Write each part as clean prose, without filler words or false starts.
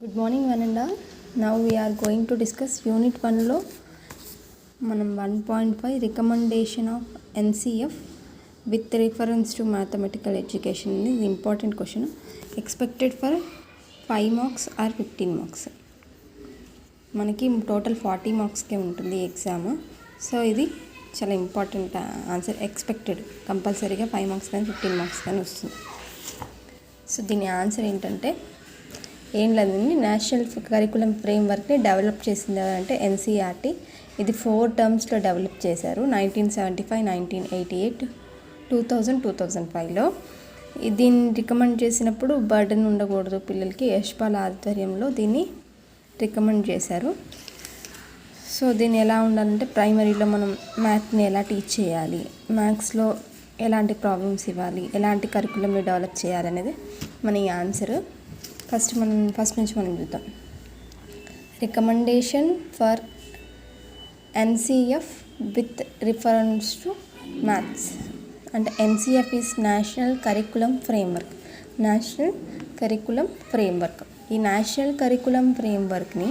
Good morning, one and all. Now we are going to discuss Unit 1లో మనం 1.5 recommendation of NCF with reference to mathematical education ఇది important question. Expected for 5 marks or 15 marks. మనకి total 40 మార్క్స్కే ఉంటుంది exam. So ఇది చాలా important answer. Expected కంపల్సరీగా 5 marks కానీ 15 మార్క్స్ కానీ వస్తుంది. సో దీని ఆన్సర్ ఏంటంటే ఏం లేదండి, నేషనల్ కరికులం ఫ్రేమ్వర్క్ని డెవలప్ చేసింది ఎవరంటే ఎన్సీఆర్టీ. ఇది 4 టర్మ్స్లో డెవలప్ చేశారు. 1975, 1988, 2000, 2005లో. దీన్ని రికమెండ్ చేసినప్పుడు బర్డెన్ ఉండకూడదు పిల్లలకి. యశ్పాల్ ఆధ్వర్యంలో దీన్ని రికమెండ్ చేశారు. సో దీన్ని ఎలా ఉండాలంటే ప్రైమరీలో మనం మ్యాథ్ని ఎలా టీచ్ చేయాలి, మ్యాథ్స్లో ఎలాంటి ప్రాబ్లమ్స్ ఇవ్వాలి, ఎలాంటి కరికులంని డెవలప్ చేయాలి అనేది మన ఈ ఆన్సర్. ఫస్ట్ నుంచి మనం చూద్దాం. Recommendation for NCF with reference to maths అంటే NCF is national curriculum framework. National curriculum framework. ఈ నేషనల్ కరికులం ఫ్రేమ్వర్క్ని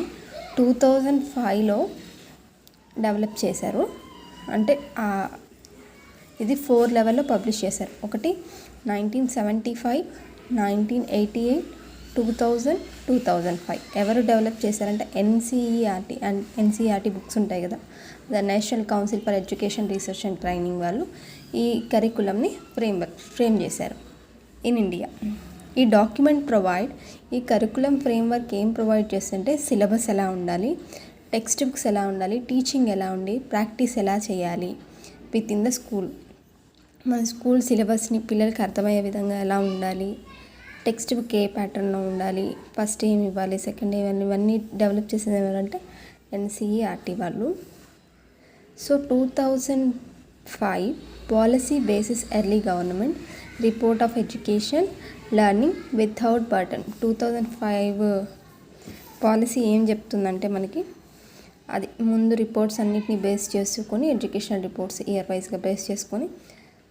2005లో డెవలప్ చేశారు. అంటే ఇది 4 లెవెల్లో పబ్లిష్ చేశారు. ఒకటి 1975, 1988, 2000, 2005. ఎవరు డెవలప్ చేశారంటే ఎన్సీఈఆర్టీ. అండ్ ఎన్సీఈఆర్టీ బుక్స్ ఉంటాయి కదా, the national council for education research and training వాళ్ళు ఈ కరికులంని ఫ్రేమ్ చేశారు ఇన్ ఇండియా. ఈ డాక్యుమెంట్ ఈ కరికులం ఫ్రేమ్వర్క్ ఏం ప్రొవైడ్ చేస్తుంటే సిలబస్ ఎలా ఉండాలి, టెక్స్ట్ బుక్స్ ఎలా ఉండాలి, టీచింగ్ ఎలా ఉండి, ప్రాక్టీస్ ఎలా చేయాలి విత్ ఇన్ ద స్కూల్. మన స్కూల్ సిలబస్ని పిల్లలకి అర్థమయ్యే విధంగా ఎలా ఉండాలి, టెక్స్ట్ బుక్ ఏ ప్యాటర్న్లో ఉండాలి, ఫస్ట్ ఏమి ఇవ్వాలి, సెకండ్ ఏమి ఇవన్నీ డెవలప్ చేసేది ఎవరంటే ఎన్సీఈఆర్టీ వాళ్ళు. So 2005 policy basis early government report of education learning without burden. 2005 policy ఏం చెప్తుందంటే మనకి అది ముందు రిపోర్ట్స్ అన్నిటిని బేస్ చేసుకొని, ఎడ్యుకేషనల్ రిపోర్ట్స్ ఇయర్ వైజ్గా బేస్ చేసుకొని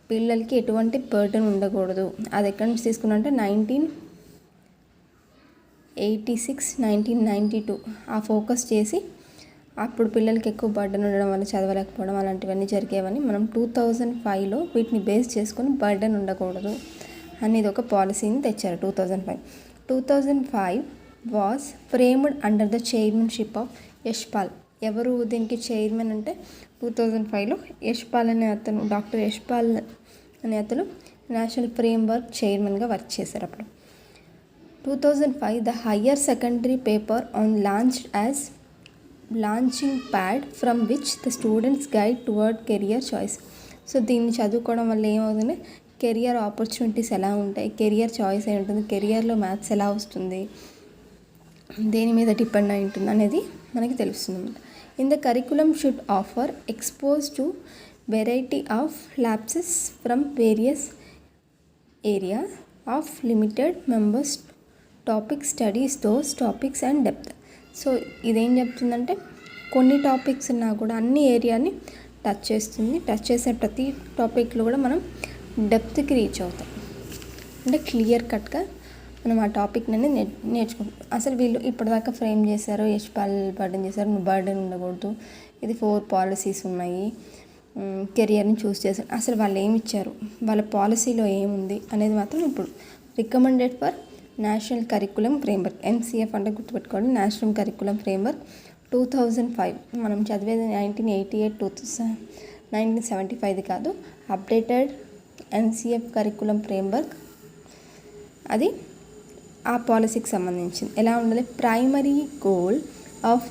పిల్లలకి ఎటువంటి బర్డన్ ఉండకూడదు. అది ఎక్కడి నుంచి తీసుకున్నంటే 1986, 1992 ఆ ఫోకస్ చేసి అప్పుడు పిల్లలకి ఎక్కువ బర్డన్ ఉండడం వల్ల చదవలేకపోవడం అలాంటివన్నీ జరిగేవని మనం 2005లో వీటిని బేస్ చేసుకొని బర్డన్ ఉండకూడదు అనేది ఒక పాలసీని తెచ్చారు 2005. 2005 was framed under the chairmanship of Yashpal. ఎవరు దీనికి చైర్మన్ అంటే 2005లో యశ్పాల్ అనే అతను, డాక్టర్ యశ్పాల్ అనే అతను నేషనల్ ఫ్రేమ్వర్క్ చైర్మన్గా వర్క్ చేశారు అప్పుడు. 2005 the higher secondary paper on launched as launching pad from which the students guide towards career choice. So దీన్ని చదువుకోవడం వల్ల ఏమవుతుంది, కెరియర్ ఆపర్చునిటీస్ ఎలా ఉంటాయి, కెరియర్ చాయిస్ అయి ఉంటుంది, కెరియర్లో మ్యాథ్స్ ఎలా వస్తుంది, దేని మీద డిపెండ్ అయి ఉంటుంది అనేది మనకి తెలుస్తుంది అన్నమాట. In the curriculum should offer expose to variety of lapses from various area of limited members topic studies those topics and depth. So ఇదేం చెప్తుందంటే కొన్ని టాపిక్స్ ఉన్నా కూడా అన్ని ఏరియాని టచ్ చేస్తుంది. టచ్ చేసే ప్రతి టాపిక్లో కూడా మనం డెప్త్కి రీచ్ అవుతాం. అంటే క్లియర్ కట్గా మనం ఆ టాపిక్ని నేర్చుకుంటాం. అసలు వీళ్ళు ఇప్పటిదాకా ఫ్రేమ్ చేశారు, యశ్పాల్ బర్డెన్ చేశారు, బర్డెన్ ఉండకూడదు, ఇది 4 పాలసీస్ ఉన్నాయి, కెరియర్ని చూస్ చేశారు. అసలు వాళ్ళు ఏమి ఇచ్చారు, వాళ్ళ పాలసీలో ఏముంది అనేది మాత్రం ఇప్పుడు recommended for national curriculum framework. NCF అంటే గుర్తుపెట్టుకోండి, నేషనల్ కరికులం ఫ్రేమ్వర్క్ 2005. మనం చదివేది 1988, 1975 కాదు, అప్డేటెడ్ ఎన్సిఎఫ్ కరికులం ఫ్రేమ్వర్క్. అది ఆ పాలసీకి సంబంధించింది. ఎలా ఉండాలి, ప్రైమరీ గోల్ ఆఫ్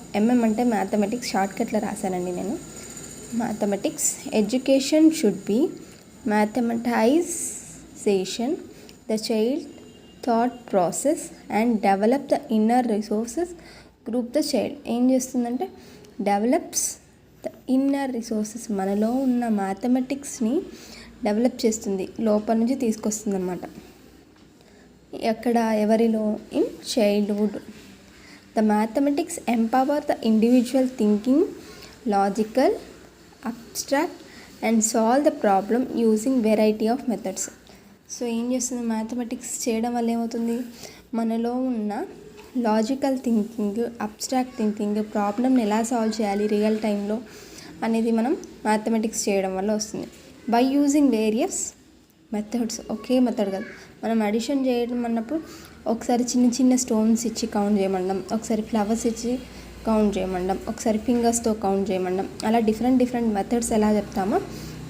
అంటే మ్యాథమెటిక్స్ షార్ట్కట్లో రాశానండి నేను. Mathematics education should be mathematization the child thought process and develop the inner resources group the child. ఏం చేస్తుందంటే డెవలప్స్ ద ఇన్నర్ రిసోర్సెస్, మనలో ఉన్న మ్యాథమెటిక్స్ని డెవలప్ చేస్తుంది, లోపల నుంచి తీసుకొస్తుంది అన్నమాట. ఎక్కడ, ఎవరిలో, in childhood. The mathematics empower the individual thinking, logical, abstract and solve the problem using variety of methods. So ఏం చేస్తుంది, మ్యాథమెటిక్స్ చేయడం వల్ల ఏమవుతుంది, మనలో ఉన్న లాజికల్ థింకింగ్, అబ్స్ట్రాక్ట్ థింకింగ్, ప్రాబ్లమ్ని ఎలా సాల్వ్ చేయాలి రియల్ టైంలో అనేది మనం మ్యాథమెటిక్స్ చేయడం వల్ల వస్తుంది. By using various methods, okay method కాదు, మనం అడిషన్ చేయడం అన్నప్పుడు ఒకసారి చిన్న చిన్న స్టోన్స్ ఇచ్చి కౌంట్ చేయమండం, ఒకసారి ఫ్లవర్స్ ఇచ్చి కౌంట్ చేయమండం, ఒకసారి ఫింగర్స్తో కౌంట్ చేయమండం, అలా డిఫరెంట్ మెథడ్స్ ఎలా చెప్తామో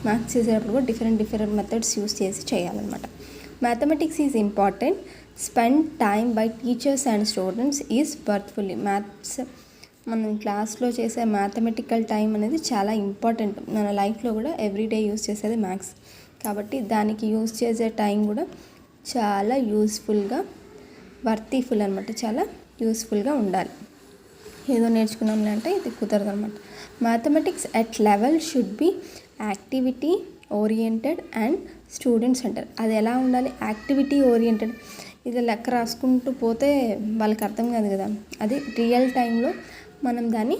మ్యాథ్స్ చేసేటప్పుడు కూడా డిఫరెంట్ మెథడ్స్ యూస్ చేసి చేయాలన్నమాట. Mathematics is important, spend time by teachers and students is worthfully. Maths మనం క్లాస్లో చేసే మ్యాథమెటికల్ టైం అనేది చాలా ఇంపార్టెంట్. మన లైఫ్లో కూడా ఎవ్రీడే యూస్ చేసేది మ్యాథ్స్ కాబట్టి దానికి యూస్ చేసే టైం కూడా చాలా యూస్ఫుల్గా, వర్తిఫుల్ అనమాట, చాలా యూస్ఫుల్గా ఉండాలి. ఏదో నేర్చుకున్నాంలే అంటే ఇది కుదరదు అనమాట. Mathematics at level should be activity oriented and student centre. అది ఎలా ఉండాలి? Activity oriented. ఇది లెక్క రాసుకుంటూ పోతే వాళ్ళకి అర్థం కాదు కదా, అది రియల్ టైంలో మనం దాన్ని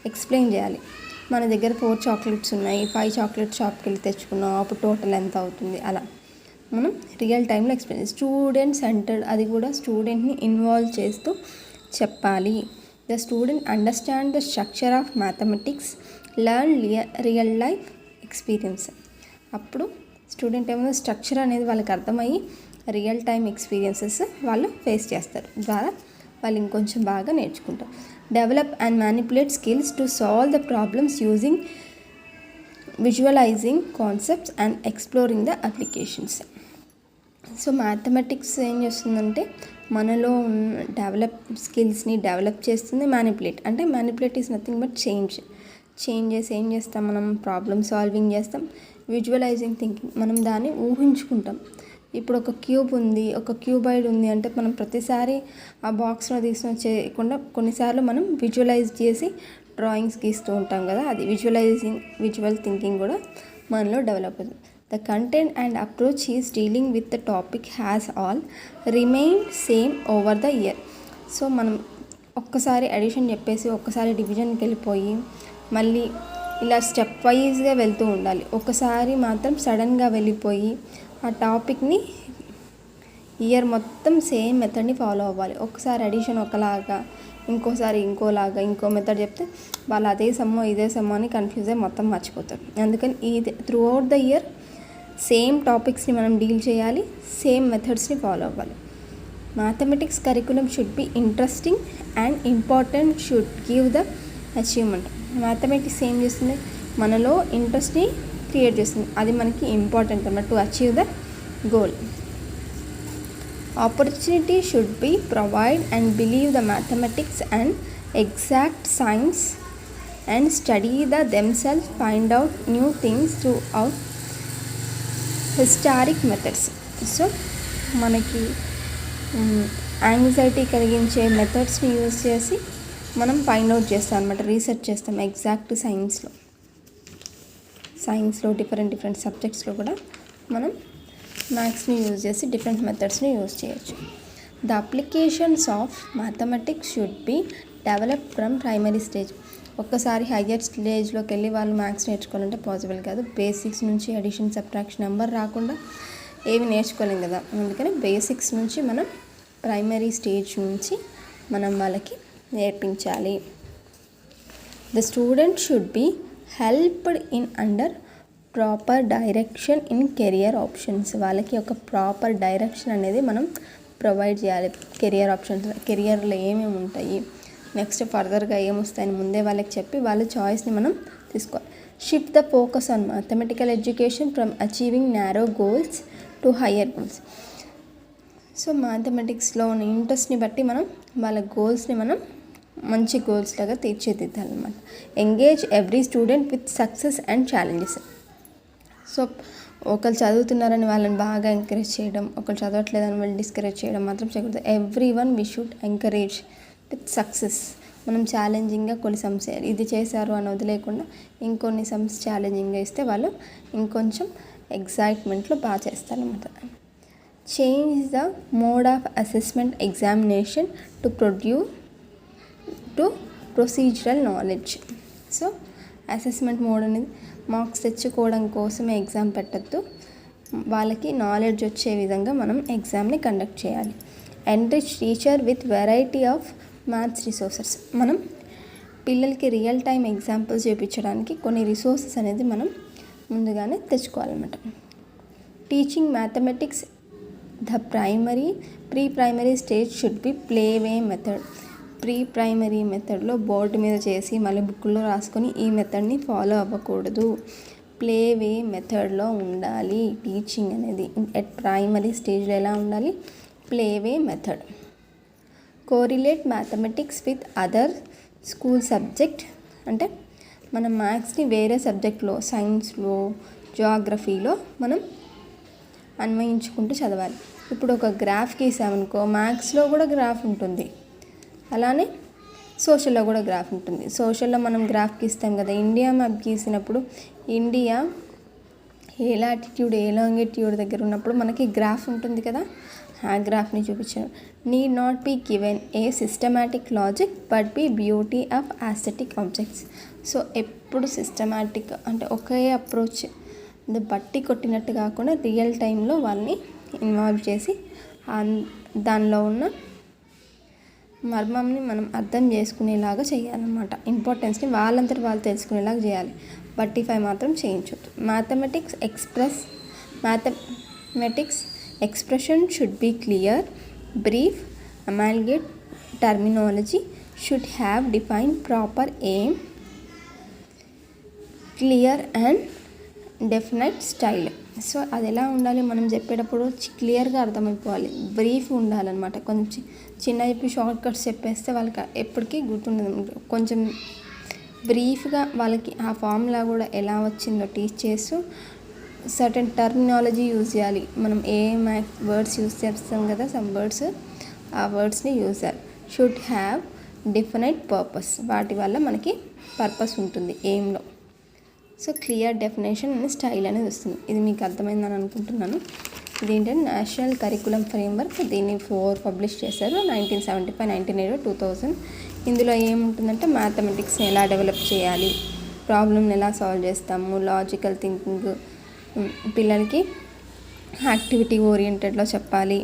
ఎక్స్ప్లెయిన్ చేయాలి. మన దగ్గర 4 చాక్లెట్స్ ఉన్నాయి, 5 చాక్లెట్స్ షాప్కి వెళ్ళి తెచ్చుకున్నాం, అప్పుడు టోటల్ ఎంత అవుతుంది, అలా మనం రియల్ టైంలో ఎక్స్ప్లెయిన్. స్టూడెంట్ సెంటర్డ్, అది కూడా స్టూడెంట్ని ఇన్వాల్వ్ చేస్తూ చెప్పాలి. The student understand the structure of mathematics, learn real life experience. అప్పుడు స్టూడెంట్ ఏమైనా స్ట్రక్చర్ అనేది వాళ్ళకి అర్థమయ్యి రియల్ టైం ఎక్స్పీరియన్సెస్ వాళ్ళు ఫేస్ చేస్తారు, ద్వారా వాళ్ళు ఇంకొంచెం బాగా నేర్చుకుంటారు. Develop and manipulate skills to solve the problems using visualising concepts and exploring the applications. So mathematics ఏం చేస్తుందంటే మనలో ఉన్న స్కిల్స్ని డెవలప్ చేస్తుంది. Manipulate is nothing but change చేసి ఏం చేస్తాం, మనం ప్రాబ్లమ్ సాల్వింగ్ చేస్తాం. విజువలైజింగ్ థింకింగ్, మనం దాన్ని ఊహించుకుంటాం. ఇప్పుడు ఒక క్యూబాయిడ్ ఉంది అంటే మనం ప్రతిసారి ఆ బాక్స్లో తీసుకొని చేయకుండా కొన్నిసార్లు మనం విజువలైజ్ చేసి డ్రాయింగ్స్ గీస్తూ ఉంటాం కదా, అది విజువల్ థింకింగ్ కూడా మనలో డెవలప్ అవుతుంది. The content and approach is dealing with the topic has all remain same over the year. So మనం ఒక్కసారి అడిషన్ చెప్పేసి ఒక్కసారి డివిజన్కి వెళ్ళిపోయి మళ్ళీ ఇలా స్టెప్ వైజ్గా వెళ్తూ ఉండాలి. ఒకసారి మాత్రం సడన్గా వెళ్ళిపోయి ఆ టాపిక్ని ఇయర్ మొత్తం సేమ్ మెథడ్ని ఫాలో అవ్వాలి. ఒకసారి అడిషన్ ఒకలాగా, ఇంకోసారి ఇంకోలాగా, ఇంకో మెథడ్ చెప్తే వాళ్ళు అదే సమ్మో ఇదే సమ్మో అని కన్ఫ్యూజ్ అయ్యి మొత్తం మర్చిపోతారు. అందుకని ఇది throughout the year same టాపిక్స్ని మనం డీల్ చేయాలి, సేమ్ మెథడ్స్ని ఫాలో అవ్వాలి. Mathematics curriculum should be interesting and important, should give the achievement. మ్యాథమెటిక్స్ ఏం చేస్తుంది, మనలో ఇంట్రెస్ట్ని క్రియేట్ చేస్తుంది, అది మనకి ఇంపార్టెంట్ అన్నమాట, to achieve the goal. Opportunity should be provide and believe the mathematics and exact science and study the themselves, find out new things throughout historic methods. So మనకి anxiety కలిగించే మెథడ్స్ని యూజ్ చేసి మనం find out చేస్తాం అనమాట, research చేస్తాం. Exact సైన్స్లో different సబ్జెక్ట్స్లో కూడా మనం మ్యాథ్స్ని యూజ్ చేసి డిఫరెంట్ మెథడ్స్ని యూజ్ చేయొచ్చు. The applications of mathematics should be develop from primary stage. ఒక్కసారి హయ్యర్ స్టేజ్లోకి వెళ్ళి వాళ్ళు మ్యాథ్స్ నేర్చుకోవాలంటే పాసిబుల్ కాదు. బేసిక్స్ నుంచి అడిషన్, సబ్ట్రాక్షన్, నెంబర్ రాకుండా ఏమి నేర్చుకోలేం కదా. అందుకని బేసిక్స్ నుంచి మనం ప్రైమరీ స్టేజ్ నుంచి మనం వాళ్ళకి నేర్పించాలి. The student should be helped in under proper direction in career options. వాళ్ళకి ఒక ప్రాపర్ డైరెక్షన్ అనేది మనం ప్రొవైడ్ చేయాలి. కెరియర్ ఆప్షన్స్, కెరియర్లో ఏమేమి ఉంటాయి, నెక్స్ట్ ఫర్దర్గా ఏమొస్తాయని ముందే వాళ్ళకి చెప్పి వాళ్ళ చాయిస్ని మనం తీసుకోవాలి. Shift the focus on mathematical education from achieving narrow goals to higher goals. So మ్యాథమెటిక్స్లో ఉన్న ఇంట్రెస్ట్ని బట్టి మనం వాళ్ళ గోల్స్ని మనం మంచి గోల్స్ లాగా తీర్చిదిద్దాలన్నమాట. Engage every student with success and challenges. So ఒకరు చదువుతున్నారని వాళ్ళని బాగా ఎంకరేజ్ చేయడం, ఒకరు చదవట్లేదని వాళ్ళు డిస్కరేజ్ చేయడం మాత్రం చేయకూడదు. Every one we should encourage with success. మనం ఛాలెంజింగ్గా కొన్ని సమ్స్ ఇది చేశారు అని వదిలేకుండా ఇంకొన్ని సమ్స్ ఛాలెంజింగ్గా ఇస్తే వాళ్ళు ఇంకొంచెం ఎగ్జైట్మెంట్లో బాగా చేస్తారనమాట. Change the mode of assessment examination to procedural knowledge. So assessment mode అనేది మార్క్స్ తెచ్చుకోవడం కోసమే ఎగ్జామ్ పెట్టద్దు, వాళ్ళకి నాలెడ్జ్ వచ్చే విధంగా మనం ఎగ్జామ్ని కండక్ట్ చేయాలి. Enrich teacher with variety of maths resources. మనం పిల్లలకి రియల్ టైం ఎగ్జాంపుల్స్ చూపించడానికి కొన్ని రిసోర్సెస్ అనేది మనం ముందుగానే తెచ్చుకోవాలన్నమాట. Teaching mathematics pre primary stage should be play way method. Pre primary మెథడ్లో బోర్డు మీద చేసి మళ్ళీ బుక్లో రాసుకొని ఈ మెథడ్ని ఫాలో అవ్వకూడదు. ప్లేవే మెథడ్లో ఉండాలి టీచింగ్ అనేది. ఎట్ ప్రైమరీ స్టేజ్లో ఎలా ఉండాలి? Playway method. Correlate mathematics with other school subject. అంటే మనం మ్యాథ్స్ని వేరే సబ్జెక్ట్లో, సైన్స్లో, జియోగ్రఫీలో మనం అన్వయించుకుంటూ చదవాలి. ఇప్పుడు ఒక గ్రాఫ్ గీసామనుకో, మ్యాథ్స్లో కూడా గ్రాఫ్ ఉంటుంది, అలానే సోషల్లో కూడా గ్రాఫ్ ఉంటుంది. సోషల్లో మనం గ్రాఫ్ గీస్తాం కదా, ఇండియా మ్యాప్ గీసినప్పుడు ఇండియా ఏ లాటిట్యూడ్ ఏ లాంగిట్యూడ్ దగ్గర ఉన్నప్పుడు మనకి గ్రాఫ్ ఉంటుంది కదా, ఆ గ్రాఫ్ని చూపించాను. Need not be given a systematic logic but be beauty of aesthetic objects. So ఎప్పుడు సిస్టమాటిక్ అంటే ఒకే అప్రోచ్ బట్టి కొట్టినట్టు కాకుండా రియల్ టైంలో వాళ్ళని ఇన్వాల్వ్ చేసి దానిలో ఉన్న మర్మంని మనం అర్థం చేసుకునేలాగా చేయాలన్నమాట. ఇంపార్టెన్స్ని వాళ్ళంతటి వాళ్ళు తెలుసుకునేలాగా చేయాలి. బట్టిఫై మాత్రం చేయించొద్దు. Mathematics expression should be clear, brief, amalgamate terminology should have define proper aim, clear and definite style. So అది ఎలా ఉండాలి? మనం చెప్పేటప్పుడు క్లియర్గా అర్థమైపోవాలి, బ్రీఫ్ ఉండాలన్నమాట. కొంచెం చిన్న చెప్పి షార్ట్ కట్స్ చెప్పేస్తే వాళ్ళకి ఎప్పటికీ గుర్తుండదు. కొంచెం బ్రీఫ్గా వాళ్ళకి ఆ ఫార్ములా కూడా ఎలా వచ్చిందో టీచ్ చేస్తూ సర్టెన్ టర్మినాలజీ యూజ్ చేయాలి. మనం ఏ వర్డ్స్ యూజ్ చేస్తాం కదా, సమ్ వర్డ్స్, ఆ వర్డ్స్ని యూజ్ చేయాలి. షుడ్ హ్యావ్ డెఫినెట్ పర్పస్, వాటి వల్ల మనకి పర్పస్ ఉంటుంది ఎయిమ్లో. So clear definition and style అనేది వస్తుంది. ఇది మీకు అర్థమైందని అనుకుంటున్నాను. ఇదేంటంటే నేషనల్ కరికులం ఫ్రేమ్వర్క్. దీన్ని 4 పబ్లిష్ చేశారు, 1975, 1980, 2000. ఇందులో ఏముంటుందంటే మ్యాథమెటిక్స్ని ఎలా డెవలప్ చేయాలి, ప్రాబ్లమ్ని ఎలా సాల్వ్ చేస్తాము, లాజికల్ థింకింగ్, పిల్లలకి యాక్టివిటీ ఓరియంటెడ్లో చెప్పాలి.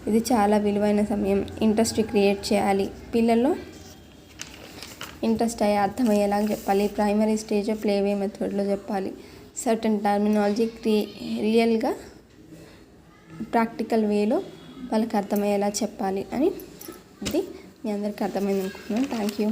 ఇది చాలా విలువైన సమయం. ఇంట్రెస్ట్ క్రియేట్ చేయాలి, పిల్లల్లో ఇంట్రెస్ట్ అయ్యి అర్థమయ్యేలాగా చెప్పాలి. ప్రైమరీ స్టేజ్ ప్లేవే మెథడ్లో చెప్పాలి. సర్టన్ టర్మినాలజీ రియల్గా ప్రాక్టికల్ వేలో వాళ్ళకి అర్థమయ్యేలా చెప్పాలి అని. ఇది మీ అందరికీ అర్థమైంది అనుకుంటున్నాను. Thank you.